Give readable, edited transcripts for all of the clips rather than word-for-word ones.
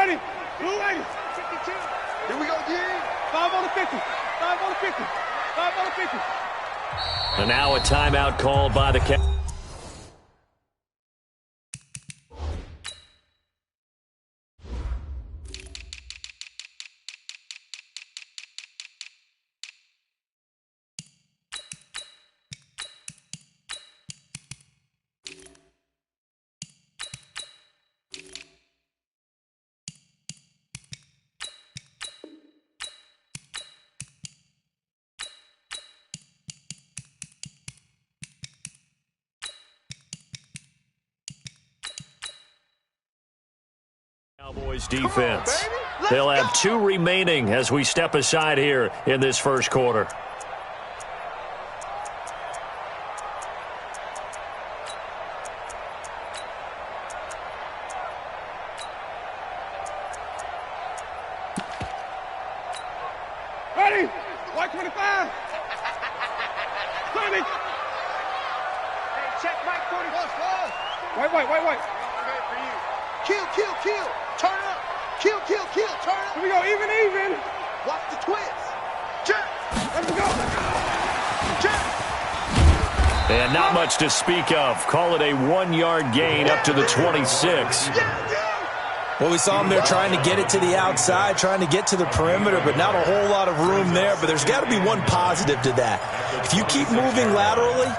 ready. Blue 80. 52. Here we go, again. 5 on the 50. 5 on the 50. 5 on the 50. And now a timeout called by the captain. Cowboys defense. They'll have 2 remaining as we step aside here in this first quarter. Ready? White 25. Clinic. Hey, check Mike 40. White. Kill. Turn up. Kill. Turn up. Here we go. Even. Watch the twist. Check. Let's go. Check. And not much to speak of. Call it a 1-yard gain up to the 26. Well, we saw him there trying to get it to the outside, trying to get to the perimeter, but not a whole lot of room there. But there's got to be one positive to that. If you keep moving laterally,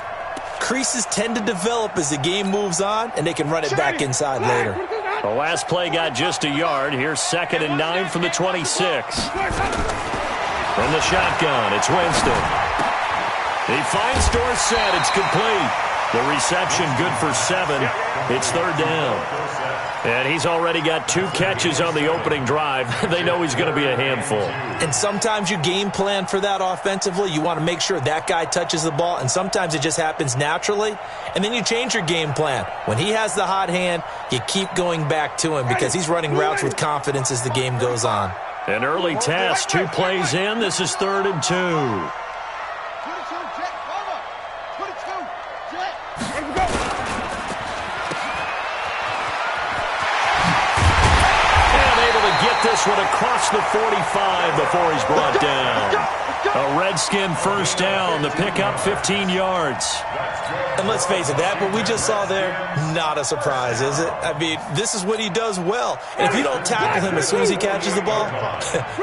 creases tend to develop as the game moves on, and they can run it back inside later. The last play got just a yard. Here's 2nd and 9 from the 26. From the shotgun, it's Winston. He finds Dorsett. It's complete. The reception good for 7. It's 3rd down. And he's already got 2 catches on the opening drive. They know he's going to be a handful. And sometimes you game plan for that offensively. You want to make sure that guy touches the ball, and sometimes it just happens naturally. And then you change your game plan. When he has the hot hand, you keep going back to him because he's running routes with confidence as the game goes on. An early test, 2 plays in. This is 3rd and 2. This one across the 45 before he's brought down. A Redskin first down. The pickup 15 yards. And let's face it, that what we just saw there, not a surprise, is it? I mean, this is what he does well. And if you don't tackle him as soon as he catches the ball,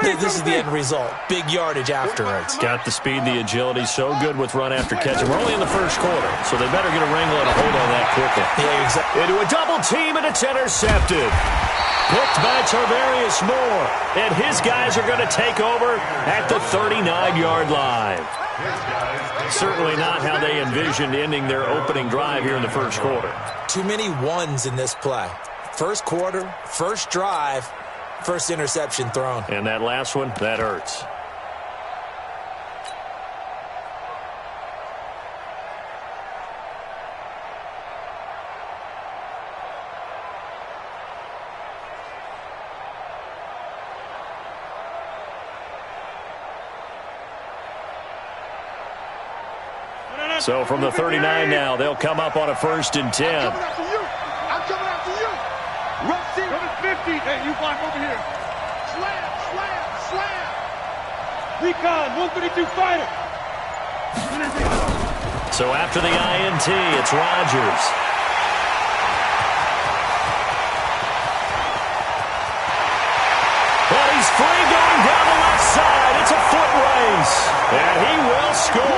this is the end result. Big yardage afterwards. Got the speed, the agility, so good with run after catch. And we're only in the first quarter, so they better get a wrangle and a hold on that quickly. Yeah, exactly. Into a double team, and it's intercepted. Picked by Tarvarius Moore, and his guys are going to take over at the 39-yard line. Certainly not how they envisioned ending their opening drive here in the first quarter. Too many ones in this play. First quarter, first drive, first interception thrown. And that last one, that hurts. So from the 39 now, they'll come up on a 1st and 10. I'm coming after you. Rush in. 50. Hey, you block over here. Slam. Recon, 132 fighter. So after the INT, it's Rodgers. But he's free going down the left side. It's a foot race. And he will score.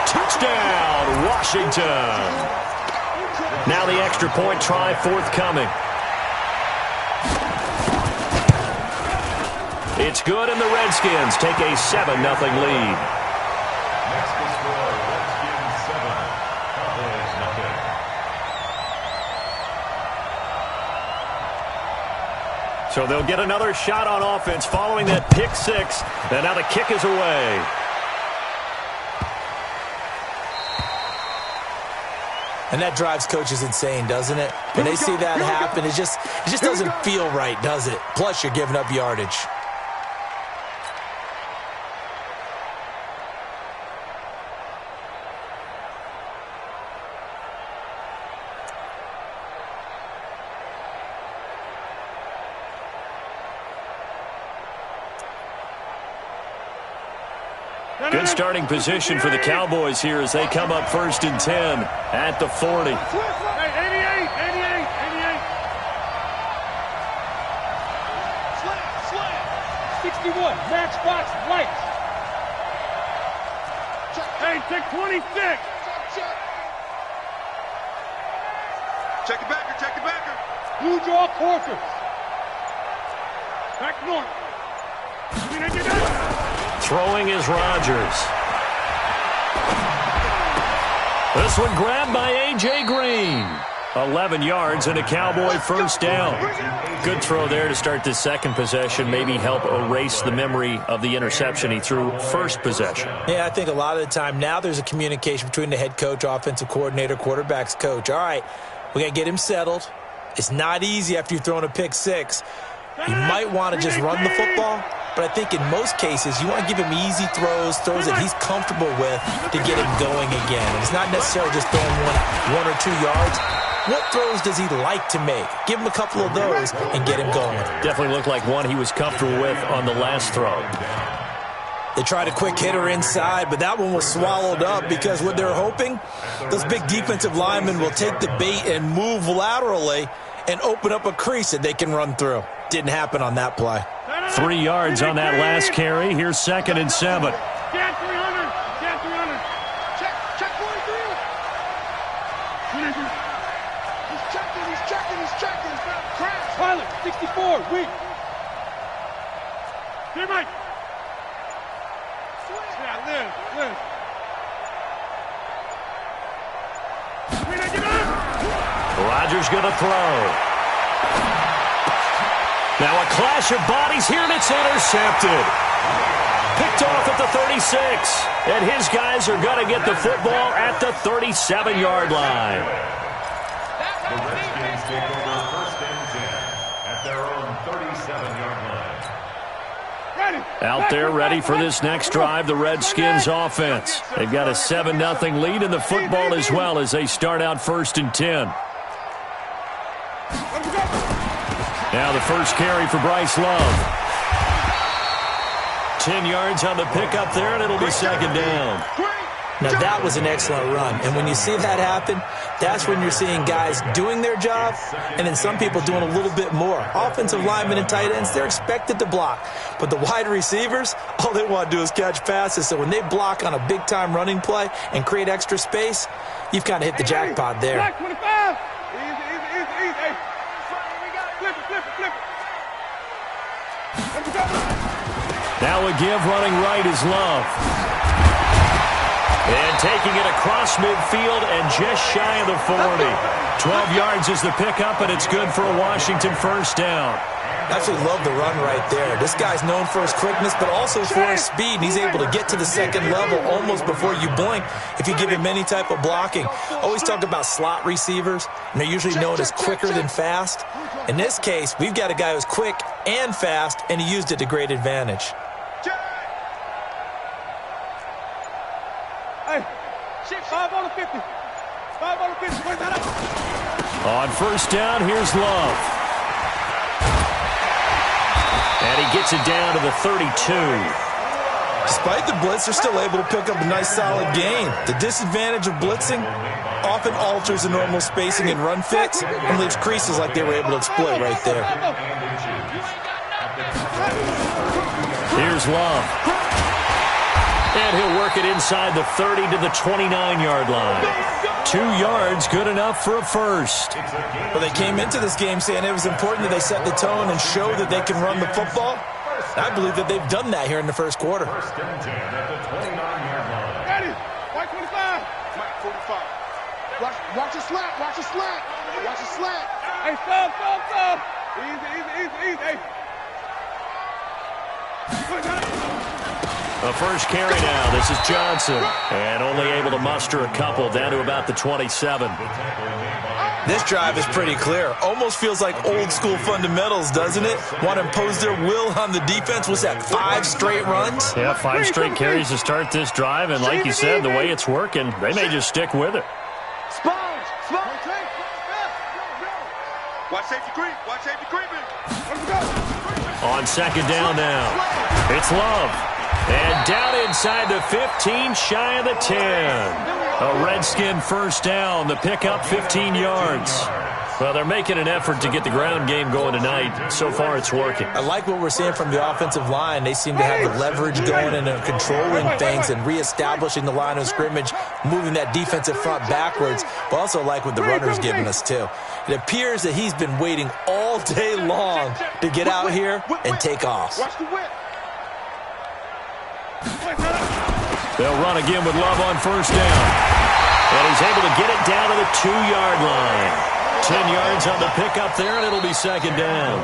Touchdown, Washington. Now the extra point try forthcoming. It's good, and the Redskins take a 7-0 lead. So they'll get another shot on offense following that pick 6. And now the kick is away. And that drives coaches insane, doesn't it? When they see that happen, it just doesn't feel right, does it? Plus, you're giving up yardage. Good starting position for the Cowboys here as they come up 1st and 10 at the 40. 61, match box, right. Hey, take 26. Check it backer. Blue jaw quarters. Back north. Throwing is Rodgers. This one grabbed by A.J. Green. 11 yards and a Cowboy first down. Good throw there to start this second possession. Maybe help erase the memory of the interception he threw first possession. Yeah, I think a lot of the time now there's a communication between the head coach, offensive coordinator, quarterback's coach. All right, we got to get him settled. It's not easy after you've thrown a pick six. You might want to just run the football, but I think in most cases you want to give him easy throws that he's comfortable with to get him going again. And it's not necessarily just throwing one or 2 yards. What throws does he like to make? Give him a couple of those and get him going. Definitely looked like one he was comfortable with on the last throw. They tried a quick hitter inside, but that one was swallowed up because what they're hoping, those big defensive linemen will take the bait and move laterally and open up a crease that they can run through. Didn't happen on that play. 3 yards on that last carry. Here's 2nd and 7. Check 43. He's checking. Crash. Pilot, 64, weak. Here, Mike. Yeah, live. Rodgers going to throw. Now a clash of bodies here, and it's intercepted. Picked off at the 36. And his guys are going to get the football at the 37-yard line. The Redskins take over 1st and 10 at their own 37-yard line. Out there ready for this next drive, the Redskins offense. They've got a 7-0 lead in the football as well as they start out 1st and 10. Now the first carry for Bryce Love. 10 yards on the pickup there, and it'll be 2nd down. Now that was an excellent run, and when you see that happen, that's when you're seeing guys doing their job and then some people doing a little bit more. Offensive linemen and tight ends, they're expected to block, but the wide receivers, all they want to do is catch passes. So when they block on a big-time running play and create extra space, you've kind of hit the jackpot there. Black 25. Easy. Hey. Flip it. Now a give running right is Love. And taking it across midfield and just shy of the 40. 12 yards is the pickup, and it's good for a Washington first down. Absolutely love the run right there. This guy's known for his quickness, but also for his speed. And he's able to get to the second level almost before you blink if you give him any type of blocking. Always talk about slot receivers, and they're usually known as quicker than fast. In this case, we've got a guy who's quick and fast, and he used it to great advantage. Hey, 5 on the 50. 5 on the 50. Where's that up? On first down, here's Love. And he gets it down to the 32. Despite the blitz, they're still able to pick up a nice solid gain. The disadvantage of blitzing often alters the normal spacing and run fits and leaves creases like they were able to exploit right there. Here's Love. And he'll work it inside the 30 to the 29-yard line. 2 yards, good enough for a first. Well, they came into this game saying it was important that they set the tone and show that they can run the football. I believe that they've done that here in the first quarter. Ready. White 25. White 45. Watch your slant. Hey, stop. Easy. Hey. The first carry now. This is Johnson. And only able to muster a couple down to about the 27. This drive is pretty clear. Almost feels like old school fundamentals, doesn't it? Want to impose their will on the defense. Was that 5 straight runs? Yeah, 5 straight carries to start this drive. And like you said, the way it's working, they may just stick with it. Sponge. Watch safety creeping. On second down now. It's Love. And down inside the 15, shy of the 10. A Redskin first down. The pickup, 15 yards. Well, they're making an effort to get the ground game going tonight. So far, it's working. I like what we're seeing from the offensive line. They seem to have the leverage going and controlling things and reestablishing the line of scrimmage, moving that defensive front backwards, but also like what the runner's giving us, too. It appears that he's been waiting all day long to get out here and take off. They'll run again with Love on first down. And he's able to get it down to the 2-yard line. 10 yards on the pickup there, and it'll be second down.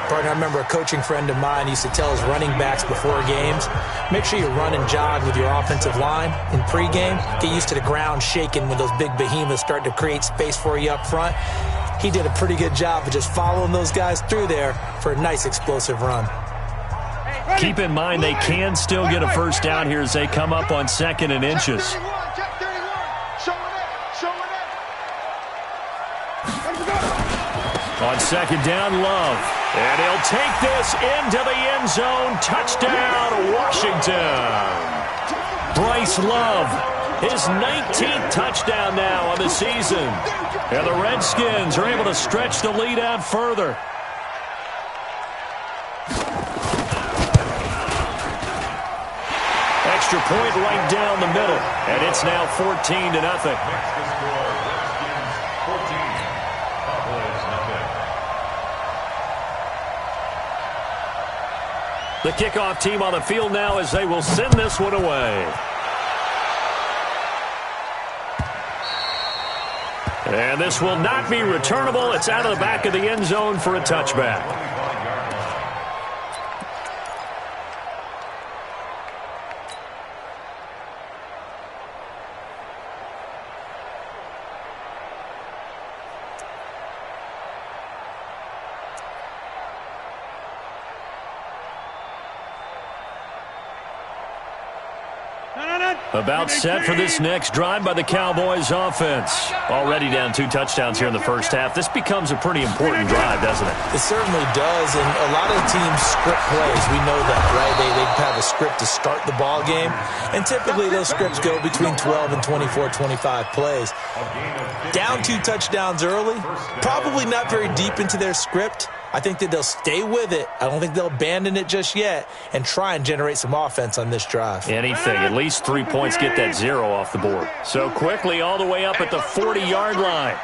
Partner, I remember a coaching friend of mine used to tell his running backs before games, make sure you run and jog with your offensive line in pregame. Get used to the ground shaking when those big behemoths start to create space for you up front. He did a pretty good job of just following those guys through there for a nice explosive run. Keep in mind they can still get a first down here as they come up on 2nd and inches. On 2nd down, Love. And he'll take this into the end zone. Touchdown, Washington. Bryce Love, his 19th touchdown now on the season. And the Redskins are able to stretch the lead out further. Extra point right down the middle. And it's now 14-0. The kickoff team on the field now as they will send this one away. And this will not be returnable. It's out of the back of the end zone for a touchback. About set for this next drive by the Cowboys offense. Already down 2 touchdowns here in the first half. This becomes a pretty important drive, doesn't it? It certainly does, and a lot of teams script plays. We know that, right? They have a script to start the ball game, and typically those scripts go between 12 and 24, 25 plays. Down 2 touchdowns early, probably not very deep into their script. I think that they'll stay with it. I don't think they'll abandon it just yet and try and generate some offense on this drive. Anything. At least 3 points get that 0 off the board. So quickly all the way up at the 40-yard line.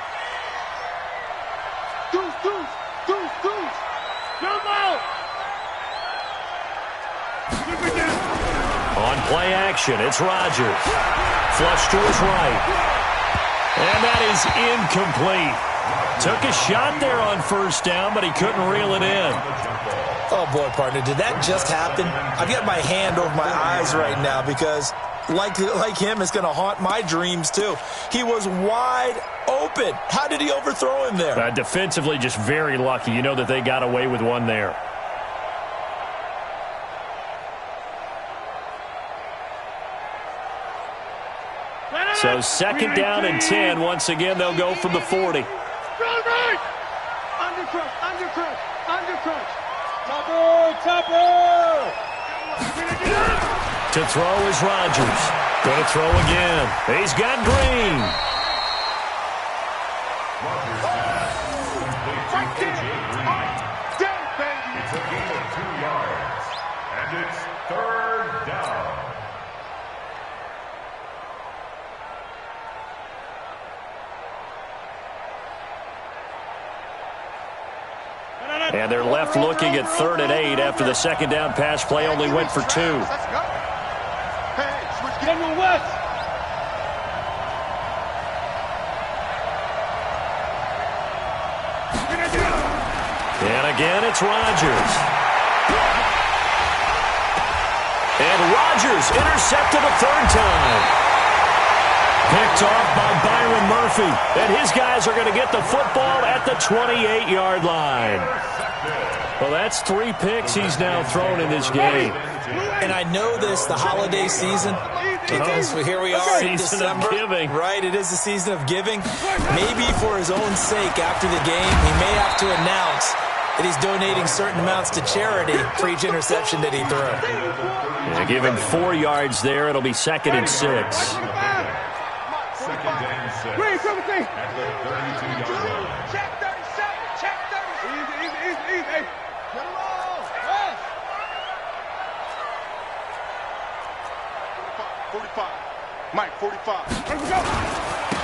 On play action, it's Rodgers. Flush to his right. And that is incomplete. Took a shot there on first down, but he couldn't reel it in. Oh, boy, partner, did that just happen? I've got my hand over my eyes right now because, like him, it's going to haunt my dreams, too. He was wide open. How did he overthrow him there? Defensively, just very lucky. You know that they got away with one there. So 2nd down and 10. Once again, they'll go from the 40. To throw is Rodgers. Going to throw again. He's got Green. It's a gain of 2 yards. And it's 3rd down. And they're left looking at 3rd and 8 after the 2nd down pass play only went for 2. And again, it's Rodgers. And Rodgers intercepted a 3rd time. Picked off by Byron Murphy. And his guys are going to get the football at the 28-yard line. Well, that's 3 picks he's now thrown in this game. And I know this, the holiday season, because here we are in December. Giving. Right, it is the season of giving. Maybe for his own sake after the game, he may have to announce that he's donating certain amounts to charity for each interception that he threw. Yeah, give him 4 yards there. It'll be 2nd and 6. Second and 6. At the 32-yard line. Check 37. Check 37. Easy. Hey. Get him all. Yes. 45. Mike, 45. Let's go.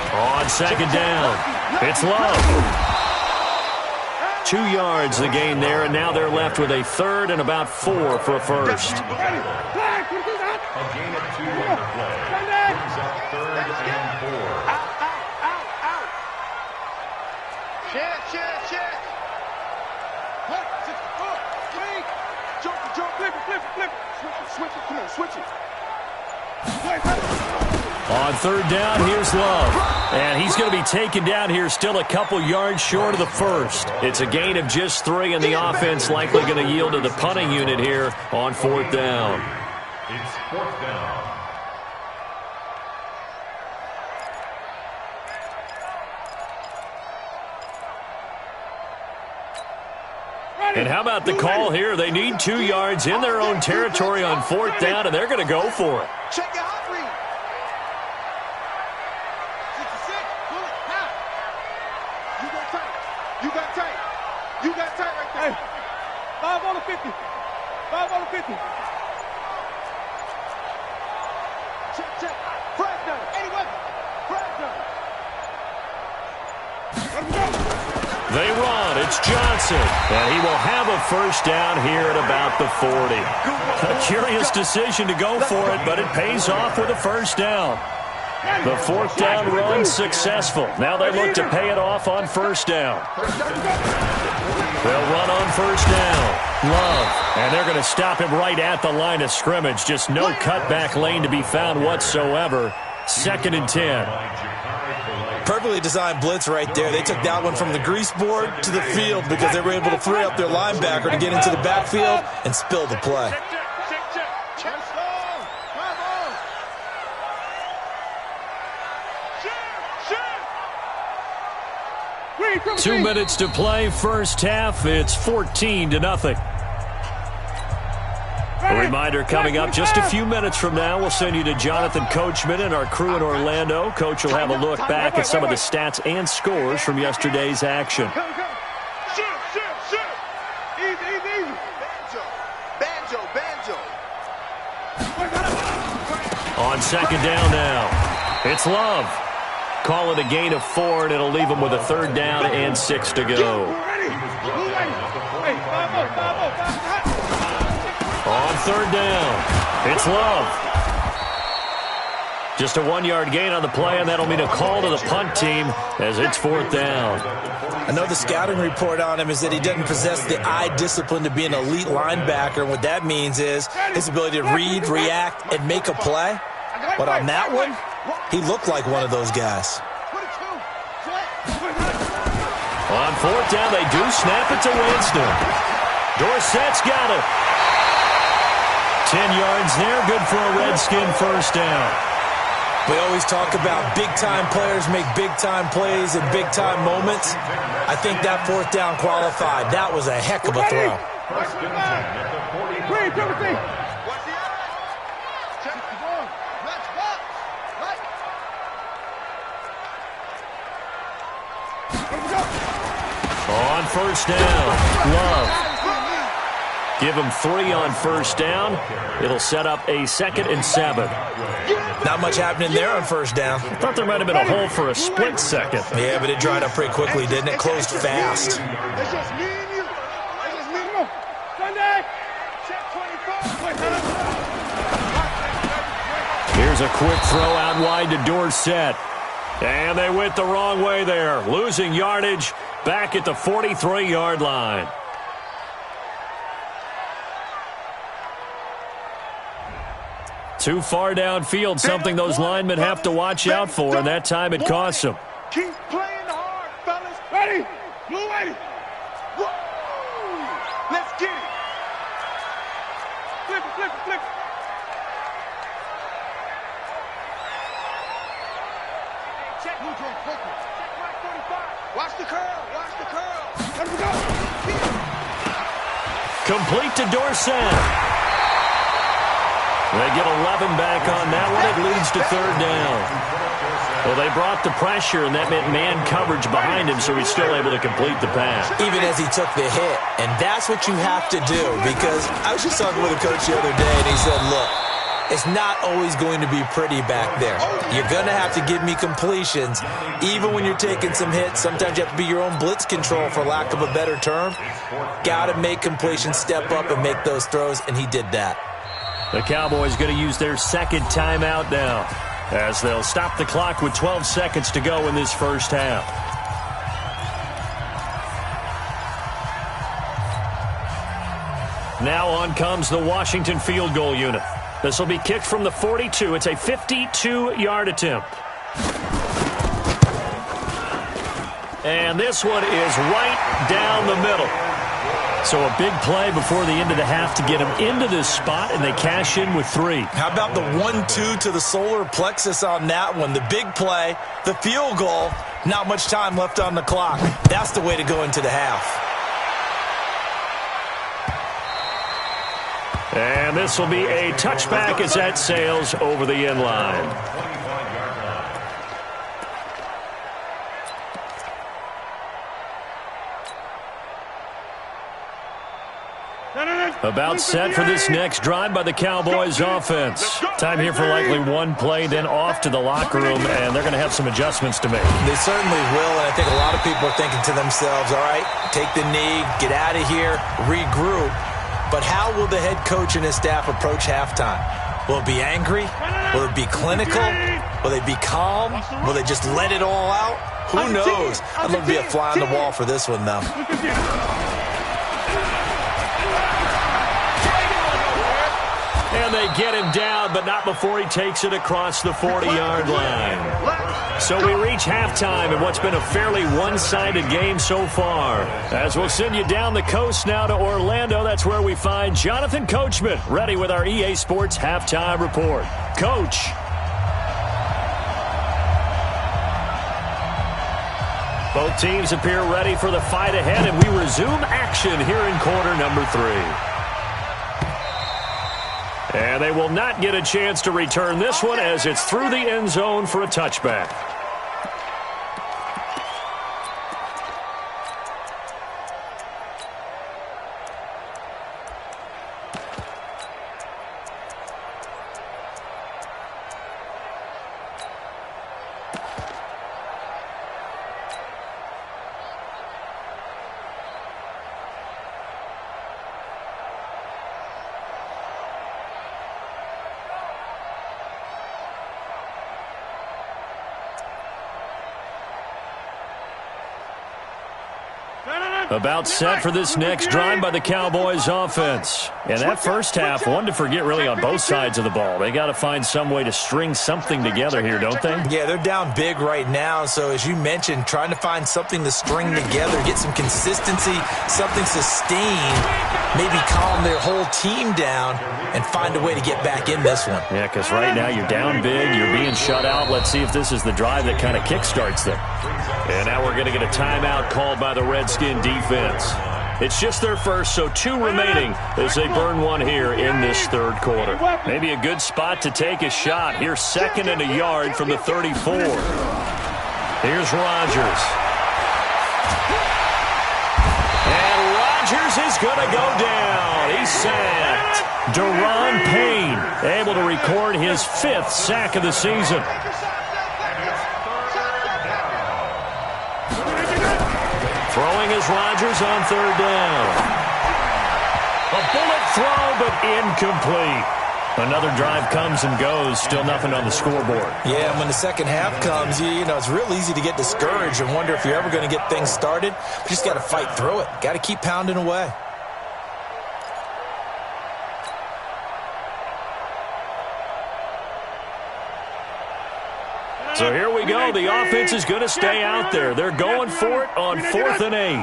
On 2nd down, it's Love. 2 yards the gain there, and now they're left with a 3rd and about 4 for a first. A gain of 2 on the play. Brings up 3rd and 4. Out. Check. What? 6 4. Jump. Flip. Switch it. Come on, switch it. On 3rd down, here's Love. And he's going to be taken down here still a couple yards short of the first. It's a gain of just 3, and the offense likely going to yield to the punting unit here on 4th down. It's 4th down. And how about the call here? They need 2 yards in their own territory on 4th down, and they're going to go for it. Check your hot read. 66. Pull it. Now. You got tight right there. Hey. 5 on the 50. Check. Frag down. Anyway. Frag down. Let him go. They run. It's Johnson. And he will have a first down here at about the 40. A curious decision to go for it, but it pays off with a first down. The 4th down run successful. Now they look to pay it off on 1st down. They'll run on 1st down. Love. And they're going to stop him right at the line of scrimmage. Just no cutback lane to be found whatsoever. 2nd and 10. Perfectly designed blitz right there. They took that one from the grease board to the field because they were able to free up their linebacker to get into the backfield and spill the play. Check. 2 minutes to play, first half. It's 14-0. A reminder coming up just a few minutes from now. We'll send you to Jonathan Coachman and our crew in Orlando. Coach will have a look back at some of the stats and scores from yesterday's action. Shoot. Easy. Banjo. On 2nd down now, it's Love. Call it a gain of 4, and it'll leave them with a 3rd down and 6 to go. On 3rd down, it's Love. Just a 1-yard gain on the play, and that'll mean a call to the punt team as it's 4th down. I know the scouting report on him is that he doesn't possess the eye discipline to be an elite linebacker. What that means is his ability to read, react, and make a play. But on that one, he looked like one of those guys. On 4th down, they do snap it to Winston. Dorsett's got it. 10 yards there, good for a Redskin first down. We always talk about big-time players make big-time plays in big-time moments. I think that 4th down qualified. That was a heck of a throw. On 1st down, Love. Give him 3 on 1st down. It'll set up a 2nd and 7. Not much happening there on 1st down. I thought there might have been a hole for a split second. Yeah, but it dried up pretty quickly, didn't it? Closed fast. It's just me and you. Sunday. Check 24. Here's a quick throw out wide to Dorsett. And they went the wrong way there. Losing yardage back at the 43-yard line. Too far downfield, something those linemen have to watch out for, and that time it costs them. Keep playing hard, fellas. Ready? Blue ready. Whoa. Let's get it. Flip it. Check who's on focus. Check right 45. Watch the curl. Let him go. Complete to Dorsett. They get 11 back on that one. It leads to third down. Well, they brought the pressure, and that meant man coverage behind him, so he's still able to complete the pass. Even as he took the hit. And that's what you have to do, because I was just talking with a coach the other day, and he said, look, it's not always going to be pretty back there. You're going to have to give me completions. Even when you're taking some hits, sometimes you have to be your own blitz control, for lack of a better term. Got to make completions, step up, and make those throws, and he did that. The Cowboys going to use their second timeout now, as they'll stop the clock with 12 seconds to go in this first half. Now on comes the Washington field goal unit. This will be kicked from the 42. It's a 52-yard attempt. And this one is right down the middle. So a big play before the end of the half to get them into this spot, and they cash in with 3. How about the 1-2 to the solar plexus on that one? The big play, the field goal, not much time left on the clock. That's the way to go into the half. And this will be a touchback as that sails over the end line. About set for this next drive by the Cowboys offense. Time here for likely one play, then off to the locker room, and they're going to have some adjustments to make. They certainly will, and I think a lot of people are thinking to themselves, all right, take the knee, get out of here, regroup. But how will the head coach and his staff approach halftime? Will it be angry? Will it be clinical? Will they be calm? Will they just let it all out? Who knows? I'd love to be a fly on the wall for this one, though. And they get him down, but not before he takes it across the 40-yard line. So we reach halftime in what's been a fairly one-sided game so far. As we'll send you down the coast now to Orlando, that's where we find Jonathan Coachman, ready with our EA Sports Halftime Report. Coach. Both teams appear ready for the fight ahead, and we resume action here in quarter number 3. And they will not get a chance to return this one, as it's through the end zone for a touchback. About set for this next drive by the Cowboys offense. And that first half, one to forget really on both sides of the ball. They got to find some way to string something together here, don't they? Yeah, they're down big right now. So as you mentioned, trying to find something to string together, get some consistency, something sustained, maybe calm their whole team down and find a way to get back in this one. Yeah, because right now you're down big, you're being shut out. Let's see if this is the drive that kind of kickstarts them. And now we're going to get a timeout called by the Redskin defense. It's just their first, so 2 remaining as they burn one here in this third quarter. Maybe a good spot to take a shot. Here's 2nd and a yard from the 34. Here's Rodgers. And Rodgers is going to go down. He's sacked. Daron Payne able to record his 5th sack of the season. Throwing is Rodgers on 3rd down. A bullet throw, but incomplete. Another drive comes and goes. Still nothing on the scoreboard. Yeah, and when the second half comes, you know, it's real easy to get discouraged and wonder if you're ever going to get things started. You just got to fight through it. Got to keep pounding away. So here we go. The offense is going to stay out there. They're going for it on 4th and 8.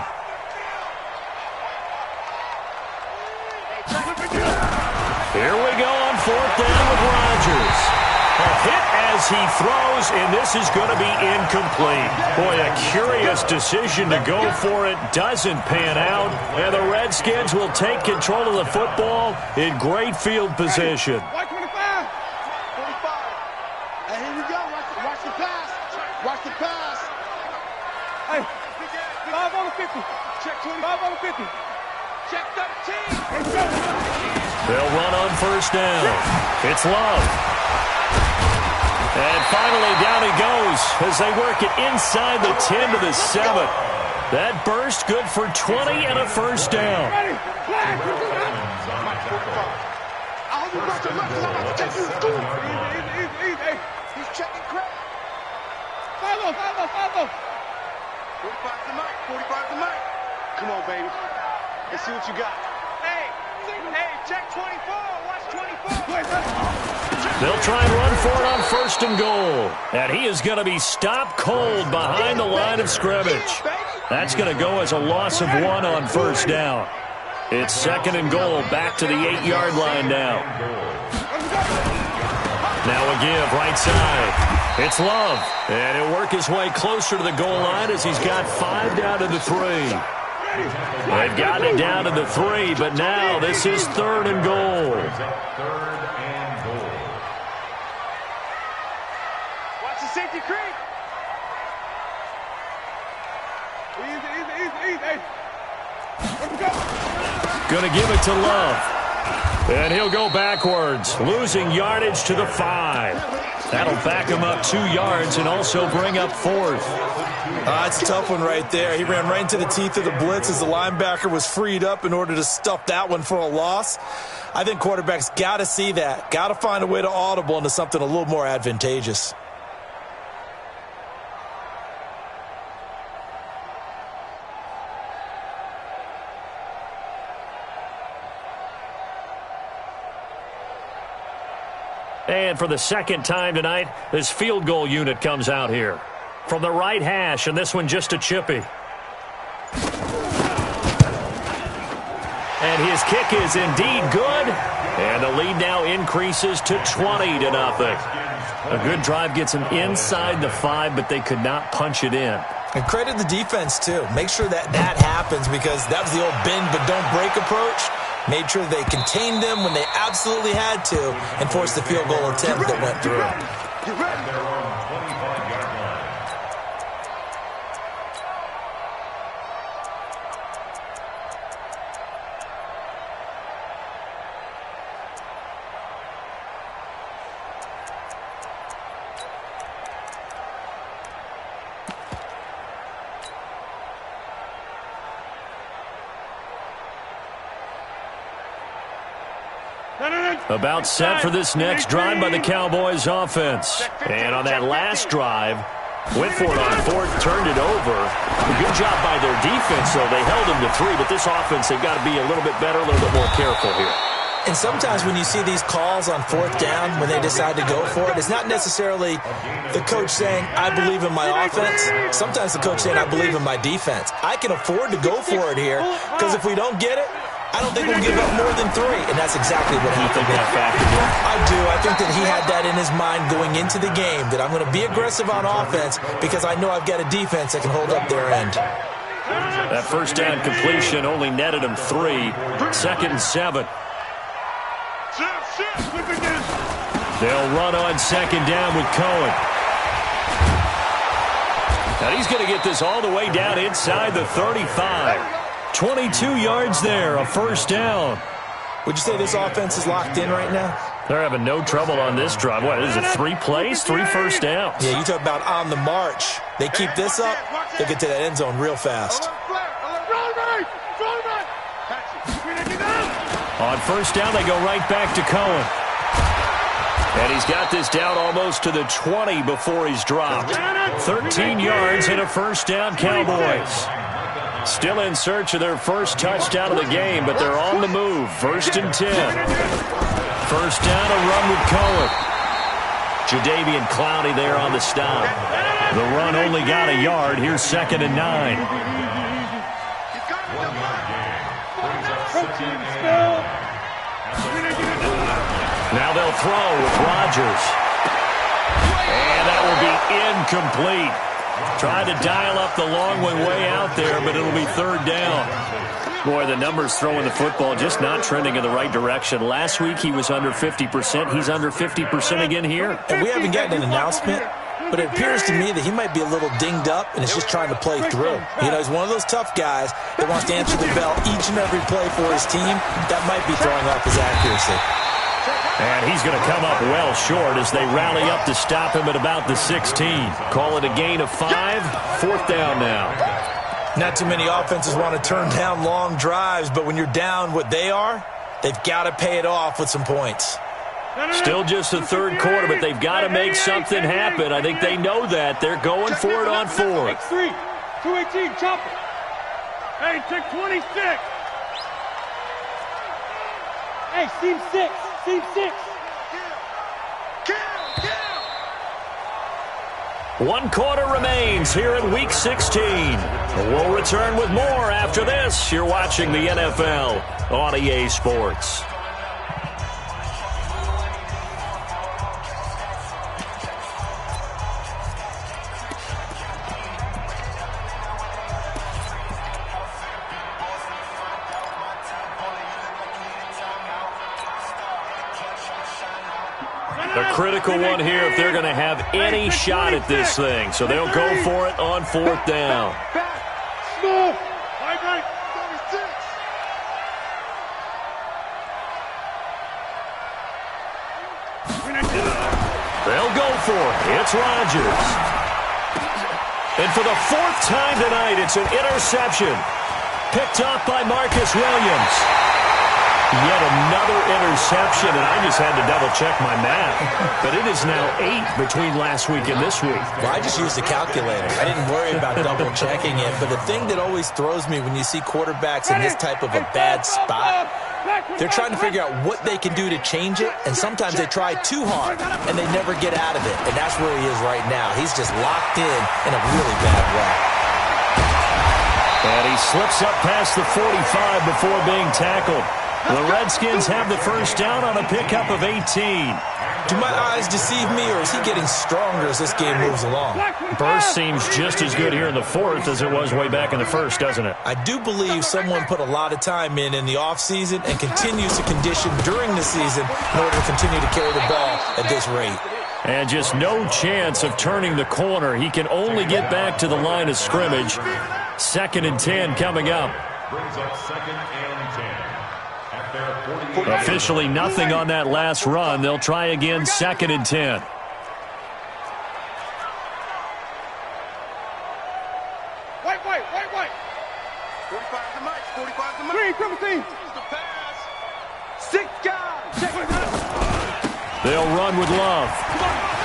Here we go on 4th down with Rodgers. A hit as he throws, and this is going to be incomplete. Boy, a curious decision to go for it. Doesn't pan out, and the Redskins will take control of the football in great field position. 45. Hey, here we go. Watch the pass. Watch the pass. Hey, 5 on the 50. Check 25 on the 50. Check 13. They'll run on first down. It's Love. And finally, down he goes as they work it inside the 10 to the 7. That burst good for 20 and a first down. He's checking credit. 5-0. 45 to Mike. 45 to Mike. Come on, baby. Let's see what you got. Hey, check 24. Watch 24. They'll try and run for it on first and goal. And he is going to be stopped cold behind the line of scrimmage. That's going to go as a loss of 1 on first down. It's second and goal, back to the 8-yard line now. Now a give, right side. It's Love. And he'll work his way closer to the goal line as he's got 5 down to the 3. They've got it down to the 3, but now this is third and goal. Watch the safety creep. Easy. Gonna give it to Love. And he'll go backwards, losing yardage to the 5. That'll back him up 2 yards and also bring up fourth. It's a tough one right there. He ran right into the teeth of the blitz as the linebacker was freed up in order to stuff that one for a loss. I think quarterbacks got to see that. Got to find a way to audible into something a little more advantageous. And for the second time tonight, this field goal unit comes out here. From the right hash, and this one just a chippy. And his kick is indeed good. And the lead now increases to 20-0. A good drive gets them inside the 5, but they could not punch it in. And credit the defense, too. Make sure that happens because that was the old bend but don't break approach. Made sure they contained them when they absolutely had to and forced the field goal attempt that went through. Get ready. Their own 25-yard line. About set for this next drive by the Cowboys offense. And on that last drive, went for it on fourth, turned it over. A good job by their defense, though. They held them to 3, but this offense, they've got to be a little bit better, a little bit more careful here. And sometimes when you see these calls on fourth down, when they decide to go for it, it's not necessarily the coach saying, I believe in my offense. Sometimes the coach saying, I believe in my defense. I can afford to go for it here because if we don't get it, I don't think we'll give up more than 3, and that's exactly what happened. I do. I think that he had that in his mind going into the game, that I'm going to be aggressive on offense because I know I've got a defense that can hold up their end. That first down completion only netted him 3. Second and 7. They'll run on second down with Cohen. Now he's going to get this all the way down inside the 35. 22 yards there, a first down. Would you say this offense is locked in right now? They're having no trouble on this drive. What, is it 3 plays, 3 first downs? Yeah, you talk about on the march. They keep this up, they'll get to that end zone real fast. On first down, they go right back to Cohen. And he's got this down almost to the 20 before he's dropped. 13 yards and a first down, Cowboys. Still in search of their first touchdown of the game, but they're on the move. First and 10. First down, a run with Cohen. Jadeveon Clowney there on the stop. The run only got a yard. Here's second and 9. Now they'll throw with Rodgers. And that will be incomplete. Tried to dial up the long way out there, but it'll be third down. Boy, the numbers throwing the football just not trending in the right direction. Last week he was under 50%. He's under 50% again here. And we haven't gotten an announcement, but it appears to me that he might be a little dinged up and is just trying to play through. You know, he's one of those tough guys that wants to answer the bell each and every play for his team. That might be throwing off his accuracy. And he's going to come up well short as they rally up to stop him at about the 16. Call it a gain of 5. Fourth down now. Not too many offenses want to turn down long drives, but when you're down what they are, they've got to pay it off with some points. Still just the third quarter, but they've got to make something happen. I think they know that. They're going for it on fourth. 218, chop it. Hey, check 26. Hey, seam 6. Seam 6. One quarter remains here in Week 16. We'll return with more after this. You're watching the NFL on EA Sports. A critical one here if they're going to have any shot at this thing. So they'll go for it on fourth down. They'll go for it. It's Rodgers. And for the fourth time tonight, it's an interception. Picked off by Marcus Williams. Yet another interception, and I just had to double-check my math. But it is now 8 between last week and this week. Well, I just used a calculator. I didn't worry about double-checking it. But the thing that always throws me when you see quarterbacks in this type of a bad spot, they're trying to figure out what they can do to change it, and sometimes they try too hard, and they never get out of it. And that's where he is right now. He's just locked in a really bad way. And he slips up past the 45 before being tackled. The Redskins have the first down on a pickup of 18. Do my eyes deceive me, or is he getting stronger as this game moves along? Burst seems just as good here in the fourth as it was way back in the first, doesn't it? I do believe someone put a lot of time in the offseason and continues to condition during the season in order to continue to carry the ball at this rate. And just no chance of turning the corner. He can only get back to the line of scrimmage. 2nd and 10 coming up. Brings up 2nd and 10. Officially nothing on that last run. They'll try again 2nd and 10. White. 45 to Mike. 45 to Mike. Green, come on. The pass. 6 guys. They'll run with Love.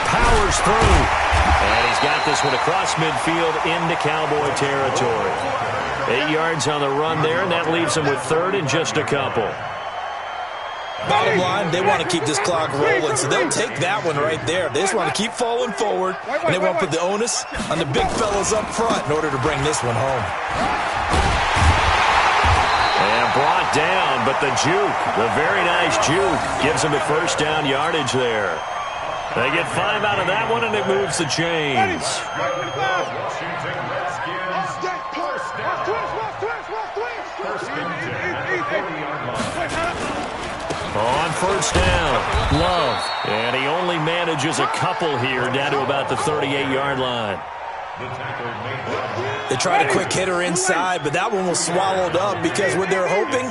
Powers through. And he's got this one across midfield into Cowboy territory. 8 yards on the run there, and that leaves them with 3rd and just a couple. Bottom line, they want to keep this clock rolling, so they'll take that one right there. They just want to keep falling forward, and they want to put the onus on the big fellas up front in order to bring this one home. And brought down, but the juke, the very nice juke, gives them a first down yardage there. They get 5 out of that one, and it moves the chains. Washington Redskins. First and 10. 40-yard line. On first down, Love. And he only manages a couple here down to about the 38-yard line. They tried a quick hitter inside, but that one was swallowed up because what they're hoping,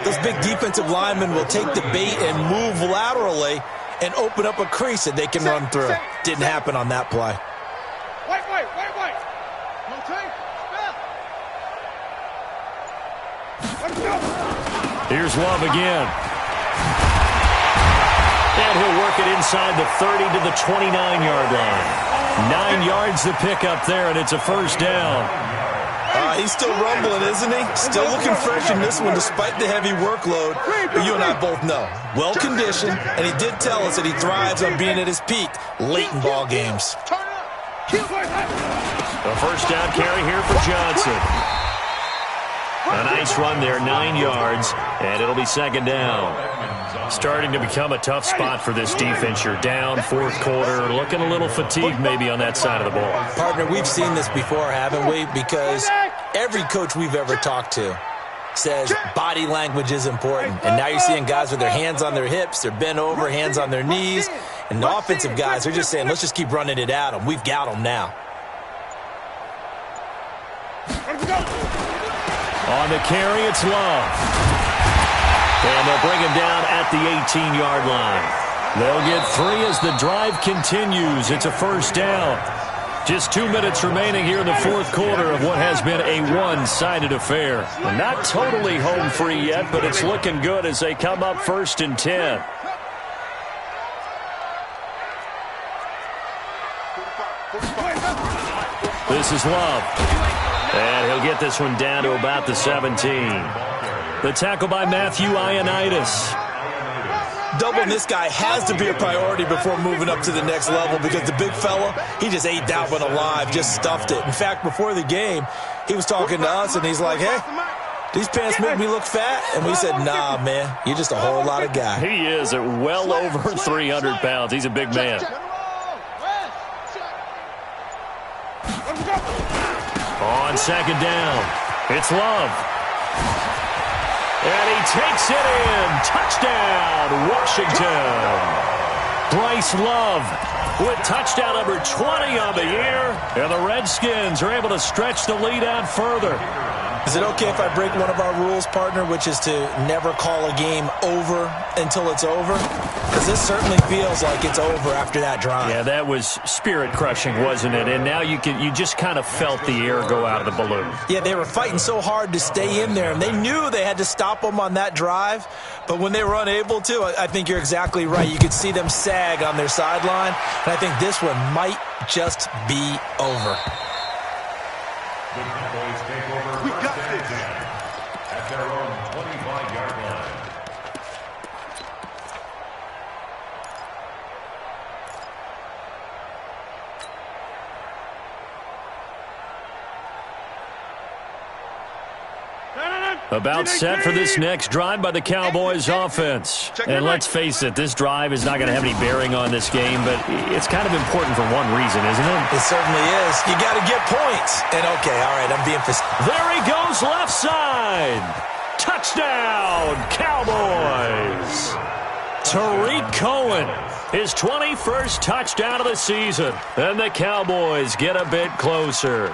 those big defensive linemen will take the bait and move laterally and open up a crease that they can run through. Didn't happen on that play. White. Here's Love again. And he'll work it inside the 30 to the 29-yard line. 9 yards to pick up there, and it's a first down. He's still rumbling, isn't he? Still looking fresh in this one despite the heavy workload. But you and I both know, well-conditioned, and he did tell us that he thrives on being at his peak late in ball games. A first down carry here for Johnson. A nice run there, 9 yards. And it'll be second down. Starting to become a tough spot for this defense. You're down fourth quarter, looking a little fatigued maybe on that side of the ball. Partner, we've seen this before, haven't we? Because every coach we've ever talked to says body language is important. And now you're seeing guys with their hands on their hips, they're bent over, hands on their knees. And the offensive guys are just saying, let's just keep running it at them. We've got them now. On the carry, it's Love. And they'll bring him down at the 18-yard line. They'll get 3 as the drive continues. It's a first down. Just 2 minutes remaining here in the fourth quarter of what has been a one-sided affair. And not totally home free yet, but it's looking good as they come up 1st and 10. This is Love. And he'll get this one down to about the 17. The tackle by Matthew Ioannidis. Doubling this guy has to be a priority before moving up to the next level because the big fella, he just ate that one alive, just stuffed it. In fact, before the game, he was talking to us, and he's like, hey, these pants make me look fat? And we said, nah, man, you're just a whole lot of guy. He is at well over 300 pounds. He's a big man. On second down, it's Love. And he takes it in. Touchdown, Washington. Bryce Love with touchdown number 20 on the year. And the Redskins are able to stretch the lead out further. Is it okay if I break one of our rules, partner, which is to never call a game over until it's over? Because this certainly feels like it's over after that drive. Yeah, that was spirit-crushing, wasn't it? And now you just kind of felt the air go out of the balloon. Yeah, they were fighting so hard to stay in there, and they knew they had to stop them on that drive. But when they were unable to, I think you're exactly right. You could see them sag on their sideline, and I think this one might just be over. The Cowboys take over first and 10 at their own 25-yard line. About set for this next drive by the Cowboys offense. And let's face it, this drive is not going to have any bearing on this game, but it's kind of important for one reason, isn't it? It certainly is. You got to get points. And okay, all right, I'm being there he goes, left side. Touchdown, Cowboys. Tariq Cohen, his 21st touchdown of the season. And the Cowboys get a bit closer.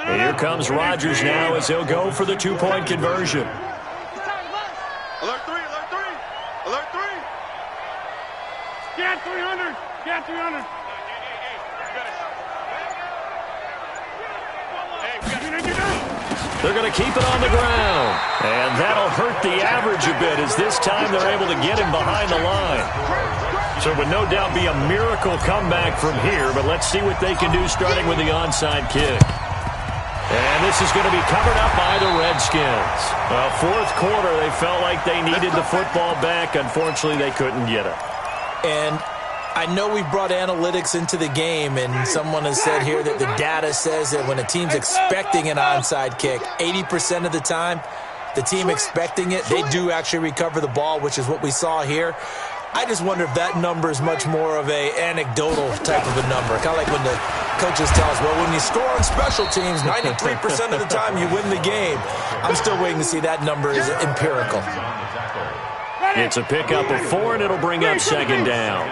Here comes Rodgers now as he'll go for the two-point conversion. Alert 3, alert 3, alert 3. Get 300, get 300. They're going to keep it on the ground. And that'll hurt the average a bit as this time they're able to get him behind the line. So it would no doubt be a miracle comeback from here, but let's see what they can do starting with the onside kick. And this is going to be covered up by the Redskins. Well, fourth quarter, they felt like they needed the football back. Unfortunately, they couldn't get it. And I know we brought analytics into the game, and someone has said here that the data says that when a team's expecting an onside kick, 80% of the time, the team expecting it, they do actually recover the ball, which is what we saw here. I just wonder if that number is much more of a anecdotal type of a number. Kind of like when the coaches tell us, well, when you score on special teams, 93% of the time you win the game. I'm still waiting to see that number is empirical. It's a pickup of 4, and it'll bring up second down.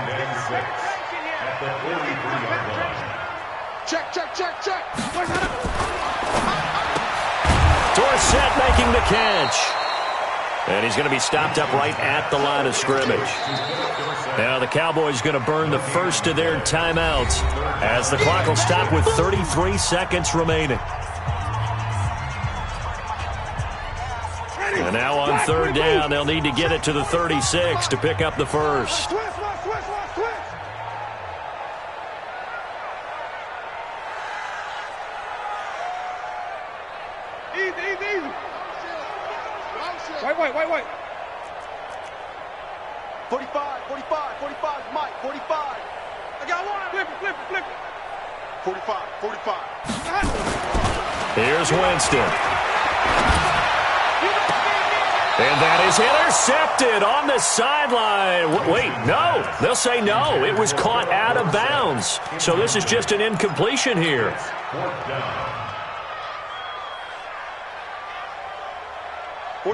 Check, check, check, check. Dorsett making the catch. And he's going to be stopped up right at the line of scrimmage. Now the Cowboys going to burn the first of their timeouts as the clock will stop with 33 seconds remaining. And now on third down, they'll need to get it to the 36 to pick up the first. Wait. 45, 45, 45, Mike, 45. I got one. Flip it, flip it, flip it. 45, 45. Here's Winston. And that is intercepted on the sideline. Wait, no. They'll say no. It was caught out of bounds. So this is just an incompletion here.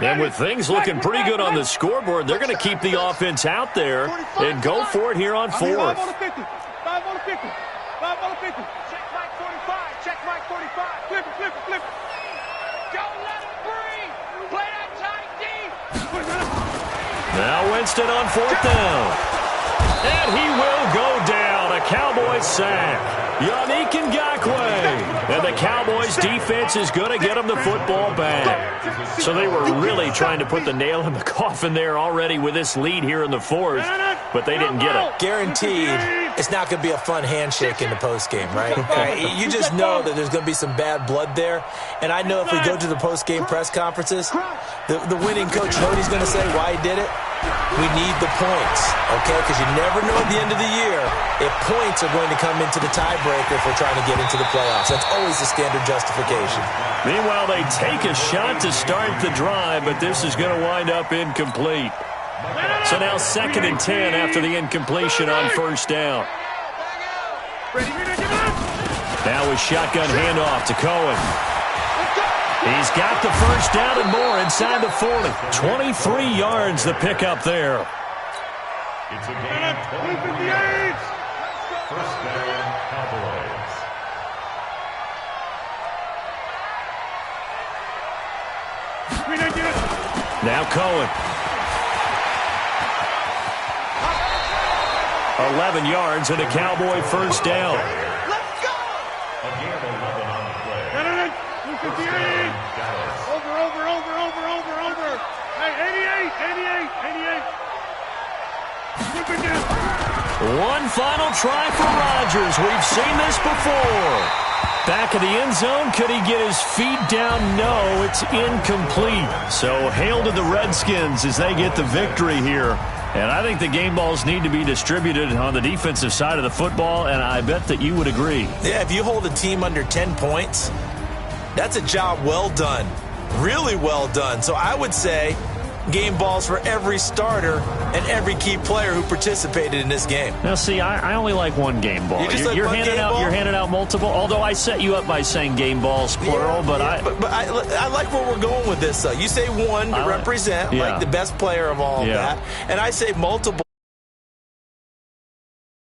And with things looking pretty good on the scoreboard, they're going to keep the offense out there and go for it here on fourth. 5 on the 50. 5 on the 50. 5 on the 50. Check Mike 45. Check Mike 45. Flip it, flip it, flip it. Don't let him breathe. Play that tight D. Now Winston on fourth down. And he will go down. A Cowboys sack. Yannick Ngakoue. And the Cowboys defense is going to get him the football back. So they were really trying to put the nail in the coffin there already with this lead here in the fourth, but they didn't get it. Guaranteed it's not going to be a fun handshake in the postgame, right? You just know that there's going to be some bad blood there. And I know if we go to the postgame press conferences, the winning coach, you know what he's going to say, why he did it? We need the points, okay? Because you never know at the end of the year if points are going to come into the tiebreaker if we're trying to get into the playoffs. That's always the standard justification. Meanwhile, they take a shot to start the drive, but this is going to wind up incomplete. So now 2nd and 10 after the incompletion on first down. Now a shotgun handoff to Cohen. He's got the first down and more inside the 40. 23 yards the pickup there. It's a game 28. First down, Cowboys. Now Cohen. 11 yards and a Cowboy first down. Let's go. A game of 11 on the play. First down, Dallas. Over. Hey, 88. One final try for Rodgers. We've seen this before. Back of the end zone. Could he get his feet down? No, it's incomplete. So hail to the Redskins as they get the victory here. And I think the game balls need to be distributed on the defensive side of the football, and I bet that you would agree. Yeah, if you hold a team under 10 points, that's a job well done. Really well done. So I would say game balls for every starter and every key player who participated in this game. Now, see, I only like one game ball. You're handing out multiple. Although I set you up by saying game balls plural, but I like where we're going with this. Though you say one to represent like the best player of all of that, and I say multiple.